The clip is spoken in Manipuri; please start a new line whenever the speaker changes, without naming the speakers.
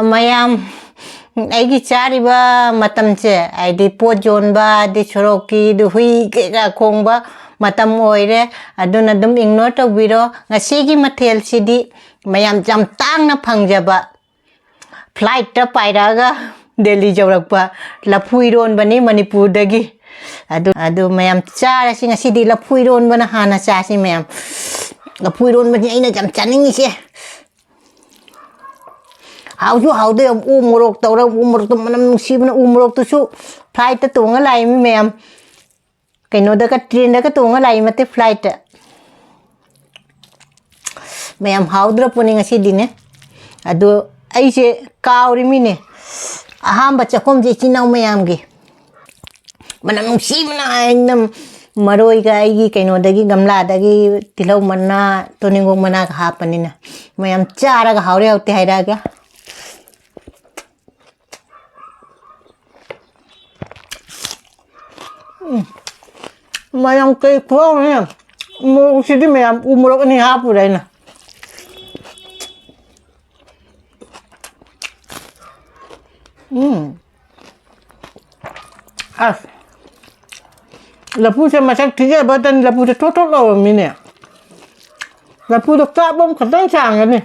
ꯃꯌꯥꯝ ꯑꯩꯒꯤ ꯆꯥꯔꯤꯕ ꯃꯇꯝꯁꯦ ꯍꯥꯏꯗꯤ ꯄꯣꯠ ꯌꯣꯟꯕ ꯑꯗꯩ ꯁꯣꯔꯣꯛꯀꯤ ꯍꯨꯏ ꯀꯩꯀꯥ ꯈꯣꯡꯕ ꯃꯇꯝ ꯑꯣꯏꯔꯦ ꯑꯗꯨꯅ ꯑꯗꯨꯝ ꯏꯒꯅꯣꯔ ꯇꯧꯕꯤꯔꯣ ꯉꯁꯤꯒꯤ ꯃꯊꯦꯜꯁꯤꯗꯤ ꯃꯌꯥꯝ ꯌꯥꯝ ꯇꯥꯡꯅ ꯐꯪꯖꯕ ꯐ꯭ꯂꯥꯏꯠꯇ ꯄꯥꯏꯔꯛꯑꯒ ꯗꯦꯜꯂꯤ ꯌꯧꯔꯛꯄ ꯂꯐꯨ ꯏꯔꯣꯟꯕꯅꯤ ꯃꯅꯤꯄꯨꯔꯗꯒꯤ ꯑꯗꯨ ꯃꯌꯥꯝ ꯆꯥꯔꯁꯤ ꯉꯁꯤꯗꯤ ꯂꯐꯨ ꯏꯔꯣꯟꯕꯅ ꯍꯥꯟꯅ ꯆꯥꯁꯤ ꯃꯌꯥꯝ ꯂꯐꯨ ꯏꯔꯣꯟꯕꯅꯤ ꯑꯩꯅ ꯌꯥꯝ ꯆꯥꯅꯤꯡꯉꯤꯁꯦ ꯍꯥꯎꯁꯨ ꯍꯥꯎꯗꯣꯏ ꯎ ꯃꯣꯔꯣꯛ ꯇꯧꯔ ꯎ ꯃꯣꯔꯣꯛꯇꯣ ꯃꯅꯝ ꯅꯨꯡꯁꯤꯕꯅ ꯎ ꯃꯣꯔꯣꯛꯇꯨꯁꯨ ꯐ꯭ꯂꯥꯏꯠꯇ ꯇꯣꯡꯉ ꯂꯥꯛꯏ ꯃꯌꯥꯝ ꯀꯩꯅꯣꯗꯒ ꯇ꯭ꯔꯦꯟꯗꯒ ꯇꯣꯡꯉ ꯂꯥꯛꯏ ꯃꯇꯦ ꯐ꯭ꯂꯥꯏꯠꯇ ꯃꯌꯥꯝ ꯍꯥꯎꯗ꯭ꯔ ꯄꯣꯠꯅꯤ ꯉꯁꯤꯗꯤꯅꯦ ꯑꯗꯣ ꯑꯩꯁꯦ ꯀꯥꯎꯔꯤꯃꯤꯅꯦ ꯑꯍꯥꯟꯕ ꯆꯥꯛꯈꯨꯝꯁꯦ ꯏꯆꯤꯟ ꯏꯅꯥꯎ ꯃꯌꯥꯝꯒꯤ ꯃꯅꯝ ꯅꯨꯡꯁꯤꯕꯅ ꯑꯩꯅ ꯃꯔꯣꯏꯒ ꯑꯩꯒꯤ ꯀꯩꯅꯣꯗꯒꯤ ꯒꯝꯂꯥꯗꯒꯤ ꯇꯤꯜꯍꯧ ꯃꯅꯥ ꯇꯣꯅꯤꯡꯈꯣꯛ ꯃꯅꯥꯒ ꯍꯥꯞꯄꯅꯤꯅ ꯃꯌꯥꯝ ꯆꯥꯔꯒ ꯍꯥꯎꯔꯦ ꯍꯥꯎꯇꯦ ꯍꯥꯏꯔꯛꯑꯒꯦ ꯃꯌꯥꯝ ꯀꯩ ꯈꯨꯍꯥꯎꯅꯦ ꯃꯣꯔꯣꯛꯁꯤꯗꯤ ꯃꯌꯥꯝ ꯎ ꯃꯣꯔꯣꯛ ꯑꯅꯤ ꯍꯥꯞꯄꯨꯔꯦ ꯑꯩꯅ ꯑꯁ ꯂꯐꯨꯁꯦ ꯃꯁꯛ ꯊꯤꯖꯕꯇꯅꯤ ꯂꯐꯨꯁꯦ ꯊꯣꯠ ꯊꯣꯠ ꯂꯥꯎꯔꯝꯃꯤꯅꯦ ꯂꯐꯨꯗꯣ ꯀꯥꯞ ꯑꯃ ꯈꯛꯇꯪ ꯁꯥꯡꯒꯅꯤ